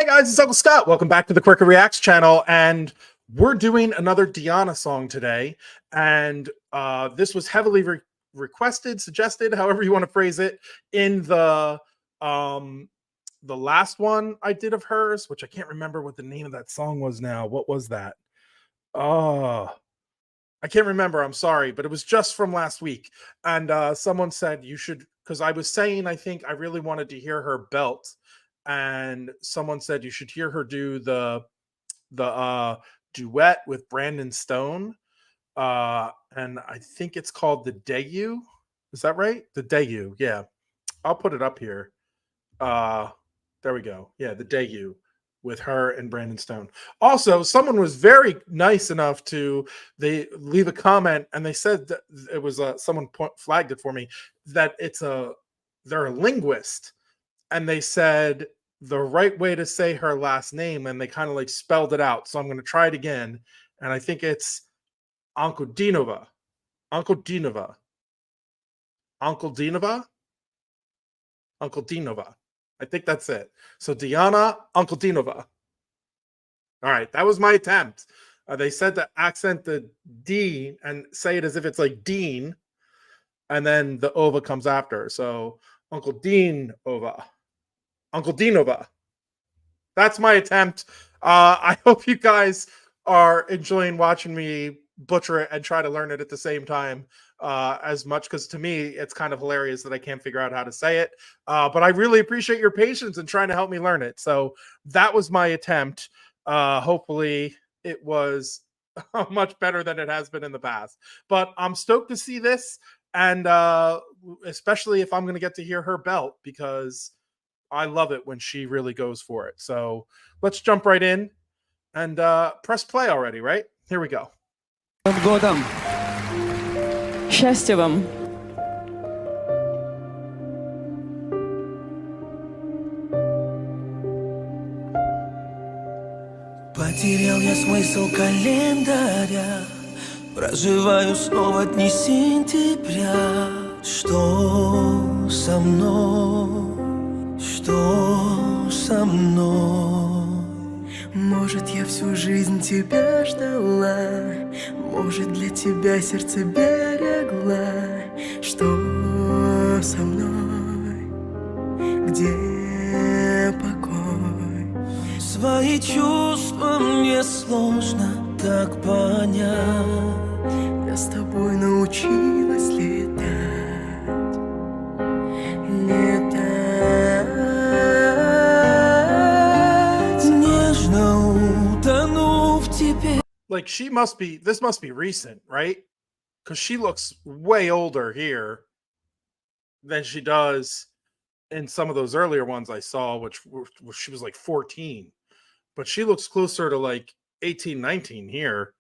guys, it's Uncle Scott. Welcome back to the QwerkyReax channel, and we're doing another Diana song today. And this was heavily requested, suggested, however you want to phrase it, in the last one I did of hers, which I can't remember what the name of that song was now. What was that? Oh, I can't remember. I'm sorry, but it was just from last week. And someone said you should, because I was saying I think I really wanted to hear her belt, and someone said you should hear her do the duet with Brandon Stone, and I think it's called the Dayu. Is that right? The Dayu. Yeah, I'll put it up here. There we go. Yeah, the Dayu with her and Brandon Stone. Also, someone was very nice enough to leave a comment, and they said that it was someone flagged it for me that they're a linguist, and they said the right way to say her last name, and they kind of like spelled it out. So I'm going to try it again, and I think it's Ankudinova. Ankudinova. Ankudinova. Ankudinova. I think that's it. So Diana Ankudinova. All right, that was my attempt. They said to accent the D and say it as if it's like Dean, and then the ova comes after. So Ankudinova. Ankudinova. That's my attempt. I hope you guys are enjoying watching me butcher it and try to learn it at the same time as much, because to me it's kind of hilarious that I can't figure out how to say it, but I really appreciate your patience in trying to help me learn it. So that was my attempt. Hopefully it was much better than it has been in the past, but I'm stoked to see this, and especially if I'm going to get to hear her belt, because I love it when she really goes for it. So let's jump right in and press play already, right? Here we go. Годом. Счастья вам. Потерял я смысл календаря, проживаю снова дни сентября. Что со мной? Что со мной? Может, я всю жизнь тебя ждала, может, для тебя сердце берегла. Что со мной? Где покой? Свои чувства мне сложно так понять. Я с тобой научилась летать, летать. Like, this must be recent, right? Because she looks way older here than she does in some of those earlier ones I saw, which she was like 14. But she looks closer to like 18, 19 here.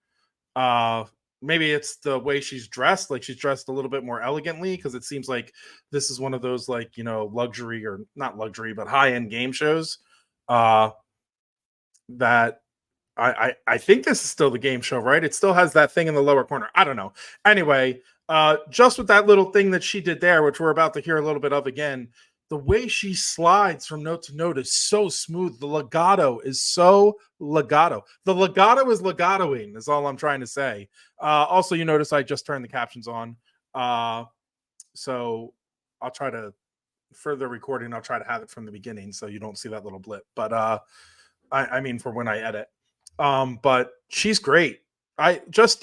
Maybe it's the way she's dressed. Like, she's dressed a little bit more elegantly, because it seems like this is one of those, like, you know, luxury, or not luxury, but high-end game shows that I think this is still the game show, right? It still has that thing in the lower corner. I don't know. Anyway, just with that little thing that she did there, which we're about to hear a little bit of again, the way she slides from note to note is so smooth. The legato is so legato. The legato is legatoing, is all I'm trying to say. Also, you notice I just turned the captions on. So I'll try to, for the recording, I'll try to have it from the beginning so you don't see that little blip. But I mean, for when I edit. But she's great.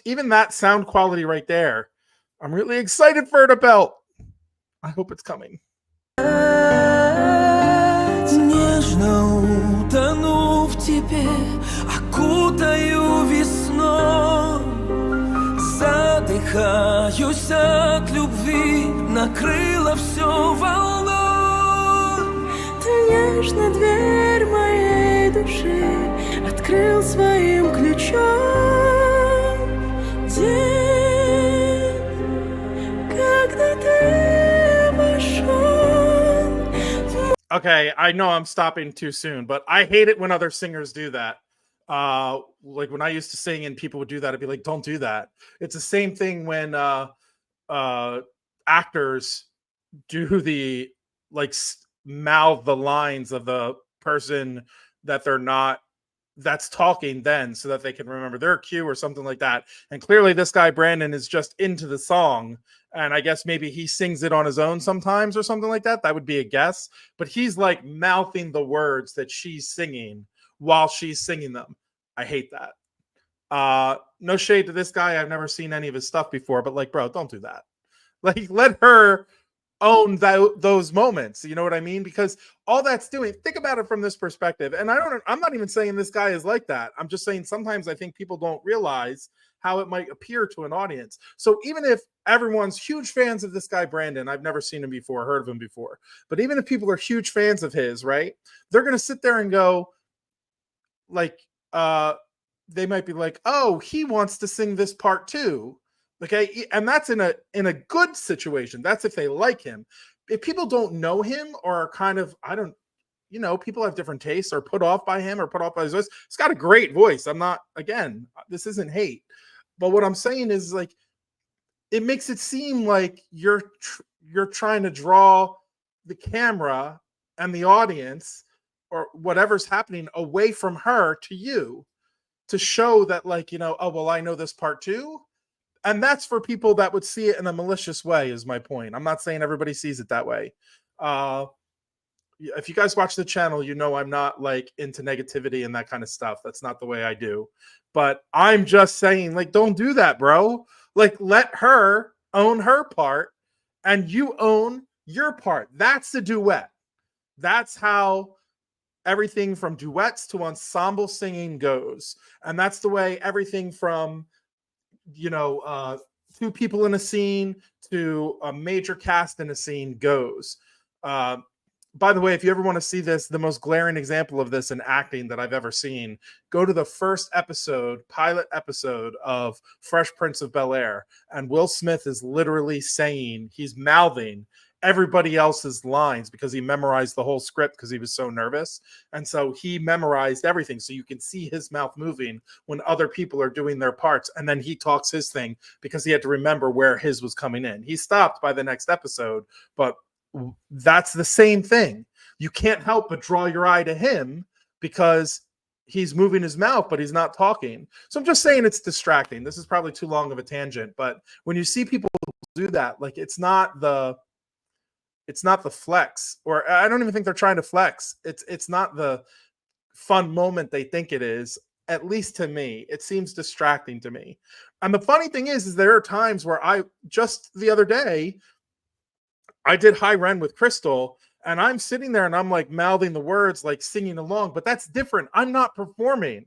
Even that sound quality right there, I'm really excited for her to belt. I hope it's coming. Нежно утону в тебе, окутаю весной, задыхаюсь от любви, накрыло все волной. Ты нежно дверь моей души открыл своим ключом. День, когда ты вошел. Okay, I know I'm stopping too soon, but I hate it when other singers do that. Like when I used to sing and people would do that, I'd be like, don't do that. It's the same thing when actors do the, like, mouth the lines of the person that they're not, that's talking then, so that they can remember their cue or something like that. And clearly this guy Brandon is just into the song, and I guess maybe he sings it on his own sometimes or something like that. That would be a guess, but he's like mouthing the words that she's singing while she's singing them. I hate that. No shade to this guy, I've never seen any of his stuff before, but like, bro, don't do that. Like, let her own those moments, you know what I mean? Because all that's doing, think about it from this perspective, and I'm not even saying this guy is like that. I'm just saying sometimes I think people don't realize how it might appear to an audience. So even if everyone's huge fans of this guy Brandon, I've never seen him before, heard of him before, but even if people are huge fans of his, right, they're going to sit there and go like, they might be like, oh, he wants to sing this part too. Okay, and that's in a good situation. That's if they like him. If people don't know him or are kind of, I don't, you know, people have different tastes, or put off by him or put off by his voice. He's got a great voice. I'm not, again, this isn't hate, but what I'm saying is, like, it makes it seem like you're trying to draw the camera and the audience or whatever's happening away from her to you, to show that, like, you know, oh, well, I know this part too. And that's for people that would see it in a malicious way, is my point. I'm not saying everybody sees it that way. If you guys watch the channel, you know I'm not like into negativity and that kind of stuff. That's not the way I do. But I'm just saying, like, don't do that, bro. Like, let her own her part and you own your part. That's the duet. That's how everything from duets to ensemble singing goes. And that's the way everything from, you know, two people in a scene to a major cast in a scene goes. By the way, if you ever want to see this, the most glaring example of this in acting that I've ever seen, go to the first episode, pilot episode of Fresh Prince of Bel-Air. And Will Smith is literally saying, he's mouthing everybody else's lines because he memorized the whole script because he was so nervous. And so he memorized everything. So you can see his mouth moving when other people are doing their parts. And then he talks his thing because he had to remember where his was coming in. He stopped by the next episode, but that's the same thing. You can't help but draw your eye to him because he's moving his mouth, but he's not talking. So I'm just saying it's distracting. This is probably too long of a tangent, but when you see people do that, like, it's not the flex, or I don't even think they're trying to flex. It's not the fun moment they think it is. At least to me, it seems distracting to me. And the funny thing is there are times where just the other day, I did High Ren with Crystal, and I'm sitting there and I'm like mouthing the words, like singing along, but that's different. I'm not performing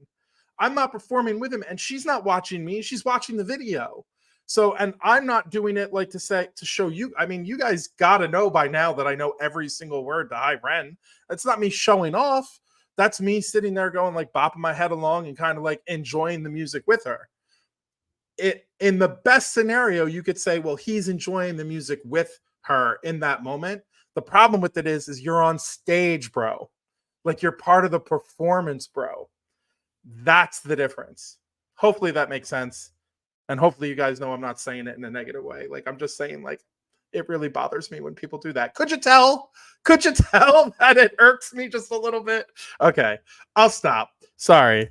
with him, and she's not watching me. She's watching the video. So, and I'm not doing it like to show you. I mean, you guys got to know by now that I know every single word to High Ren. That's not me showing off. That's me sitting there going, like, bopping my head along and kind of like enjoying the music with her. In the best scenario, you could say, well, he's enjoying the music with her in that moment. The problem with it is you're on stage, bro. Like, you're part of the performance, bro. That's the difference. Hopefully that makes sense. And hopefully you guys know I'm not saying it in a negative way. Like, I'm just saying, like, it really bothers me when people do that. Could you tell? Could you tell that it irks me just a little bit? Okay, I'll stop. Sorry.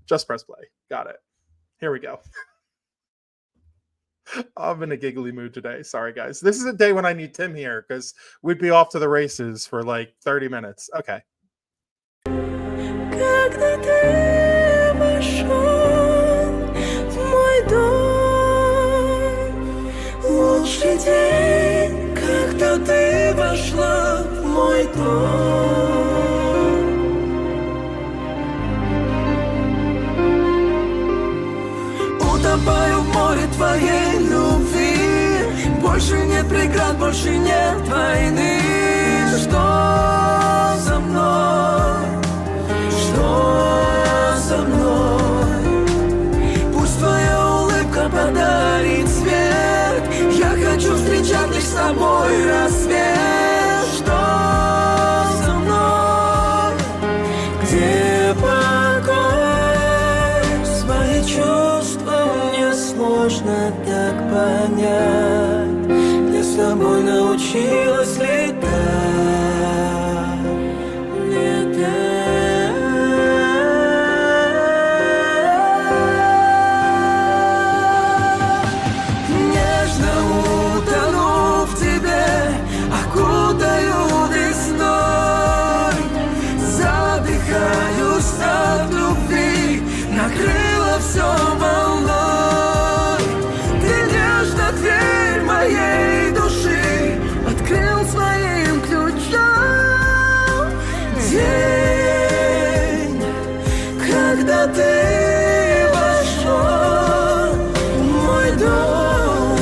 Just press play. Got it. Here we go. I'm in a giggly mood today. Sorry, guys. This is a day when I need Tim here because we'd be off to the races for like 30 minutes. Okay. Когда ты вошел в мой дом, лучший день, когда ты вошла в мой дом. Утопаю в море твоей любви, больше нет преград, больше нет войны. Что за мной? Что за мной? Пусть твоя улыбка подарит свет. Я хочу встречать лишь с тобой рассвет. Что за мной? Где покой? Свои чувства мне сложно так понять. Я с тобой научилась летать. когда ты вошла в мой дом.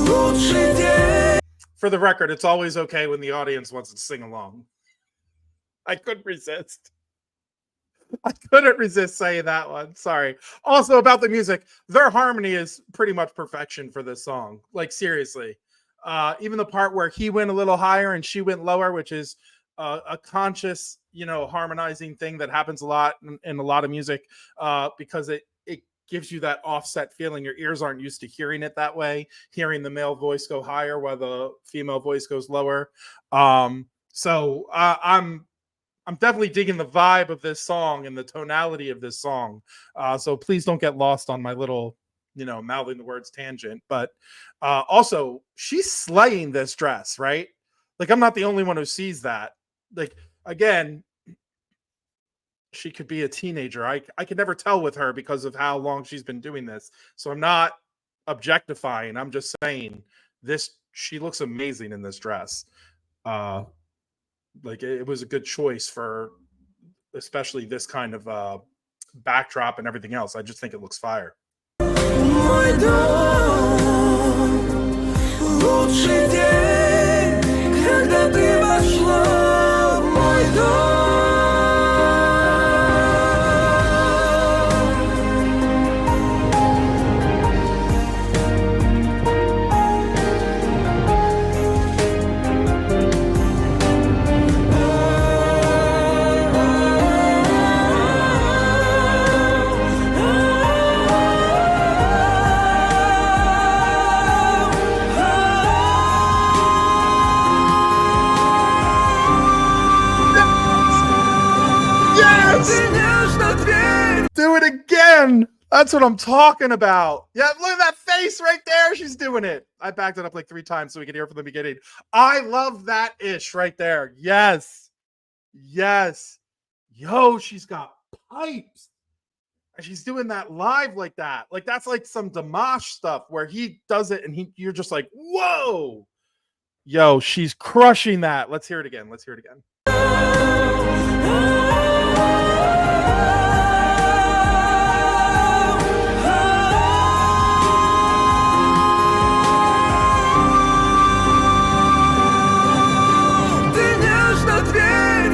Лучший день. For the record, it's always okay when the audience wants to sing along. I couldn't resist. I couldn't resist saying that one. Sorry. Also, about the music, their harmony is pretty much perfection for this song. Like, seriously. Even the part where he went a little higher and she went lower, which is a conscious, harmonizing thing that happens a lot in a lot of music, because it gives you that offset feeling. Your ears aren't used to hearing it that way, hearing the male voice go higher while the female voice goes lower. So I'm definitely digging the vibe of this song and the tonality of this song. So please don't get lost on my little, mouthing the words tangent. But also, she's slaying this dress, right? Like, I'm not the only one who sees that. Like, again, she could be a teenager. I could never tell with her because of how long she's been doing this. So I'm not objectifying. I'm just saying she looks amazing in this dress. Like, it was a good choice for especially this kind of backdrop and everything else. I just think it looks fire. Мой дом, лучший день, когда ты вошла в мой дом. Do it again. That's what I'm talking about. Yeah, look at that face right there. She's doing it. I backed it up like 3 times so we could hear from the beginning. I love that ish right there. Yes. Yes. Yo, she's got pipes. And she's doing that live like that. Like, that's like some Dimash stuff where he does it and you're just like, whoa. Yo, she's crushing that. Let's hear it again. Let's hear it again.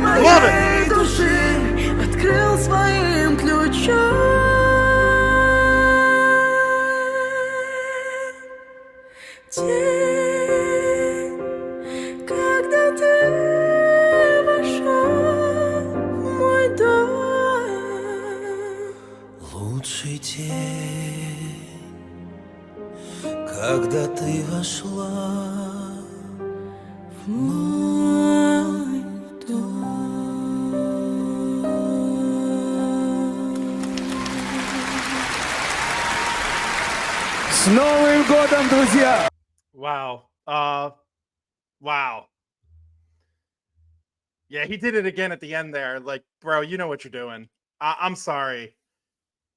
Моей души открыл своим ключом. День, когда ты вошел в мой дом. Лучший день, когда ты вошла в мой дом. С Новым годом, друзья! Wow. Wow. Yeah, he did it again at the end there. Like, bro, you know what you're doing. I'm sorry.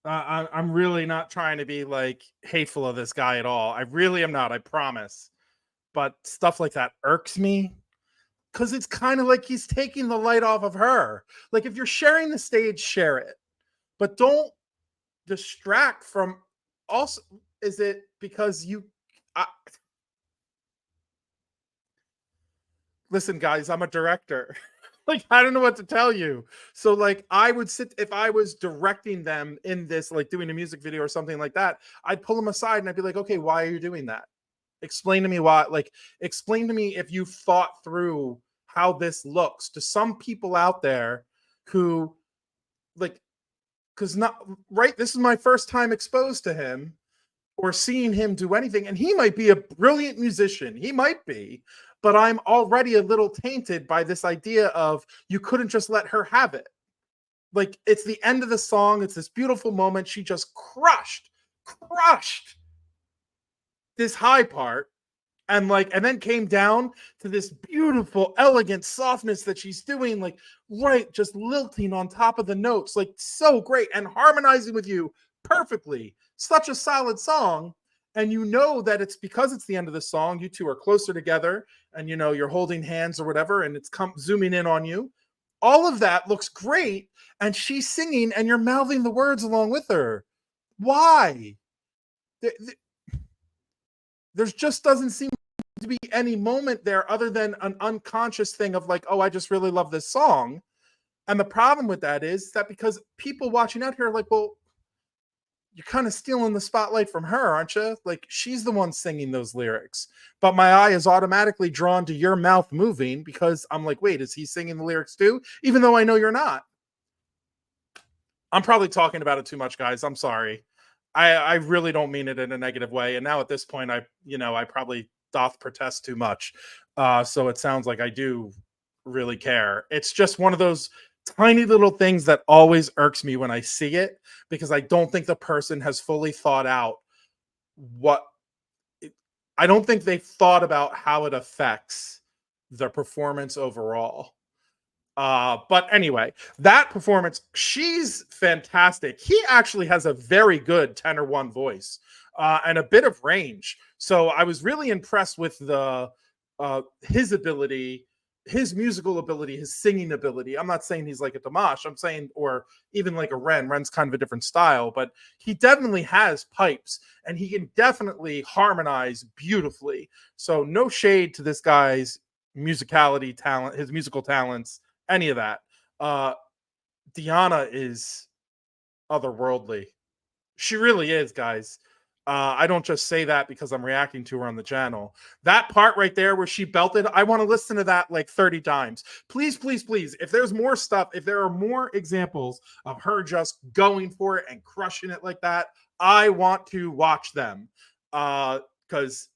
I'm really not trying to be like hateful of this guy at all. I really am not. I promise. But stuff like that irks me because it's kind of like he's taking the light off of her. Like, if you're sharing the stage, share it, but don't distract from. Also, is it because listen, guys, I'm a director. Like, I don't know what to tell you. So, like, I would sit, if I was directing them in this, like doing a music video or something like that, I'd pull them aside and I'd be like, okay, why are you doing that? Explain to me why. Like, explain to me if you thought through how this looks to some people out there who, like, because not right, this is my first time exposed to him or seeing him do anything, and he might be a brilliant musician. He might be, but I'm already a little tainted by this idea of you couldn't just let her have it. Like, it's the end of the song. It's this beautiful moment. She just crushed this high part, and then came down to this beautiful, elegant softness that she's doing, like, right, just lilting on top of the notes, like, so great, and harmonizing with you perfectly. Such a solid song. And you know that it's because it's the end of the song. You two are closer together, and you're holding hands or whatever, and it's zooming in on you. All of that looks great, and she's singing, and you're mouthing the words along with her. Why? There's just doesn't seem to be any moment there other than an unconscious thing of like, oh, I just really love this song. And the problem with that is that because people watching out here are like, well, you're kind of stealing the spotlight from her, aren't you? Like, she's the one singing those lyrics. But my eye is automatically drawn to your mouth moving because I'm like, wait, is he singing the lyrics too? Even though I know you're not. I'm probably talking about it too much, guys. I'm sorry. I really don't mean it in a negative way. And now at this point, I probably doth protest too much. So it sounds like I do really care. It's just one of those tiny little things that always irks me when I see it, because I don't think the person has fully thought out I don't think they've thought about how it affects their performance overall. But anyway, that performance, she's fantastic. He actually has a very good tenor one voice and a bit of range. So I was really impressed with his ability, his musical ability, his singing ability. I'm not saying he's like a Dimash. I'm saying, or even like a Ren. Ren's kind of a different style, but he definitely has pipes and he can definitely harmonize beautifully. So no shade to this guy's musicality talent, his musical talents, any of that. Diana is otherworldly. She really is, guys. I don't just say that because I'm reacting to her on the channel. That part right there where she belted, I want to listen to that like 30 times. Please, please, please. If there's more stuff, if there are more examples of her just going for it and crushing it like that, I want to watch them. Because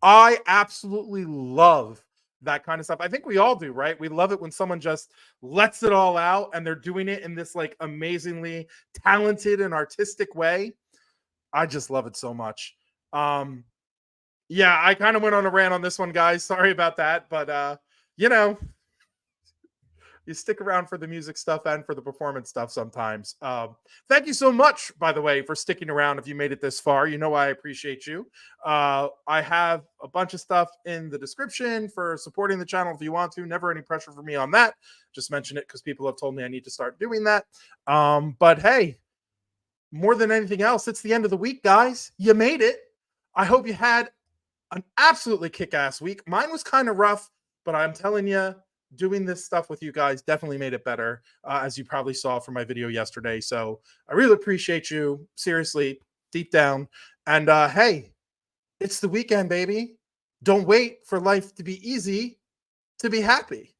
I absolutely love that kind of stuff. I think we all do, right? We love it when someone just lets it all out and they're doing it in this like amazingly talented and artistic way. I just love it so much. Yeah, I kind of went on a rant on this one, guys. Sorry about that, but you stick around for the music stuff and for the performance stuff sometimes. Thank you so much, by the way, for sticking around. If you made it this far, you know I appreciate you. I have a bunch of stuff in the description for supporting the channel if you want to. Never any pressure for me on that. Just mention it because people have told me I need to start doing that. But hey, more than anything else, it's the end of the week, guys. You made it. I hope you had an absolutely kick-ass week. Mine was kind of rough, but I'm telling you, doing this stuff with you guys definitely made it better, as you probably saw from my video yesterday. So I really appreciate you, seriously, deep down. And hey, it's the weekend, baby. Don't wait for life to be easy to be happy.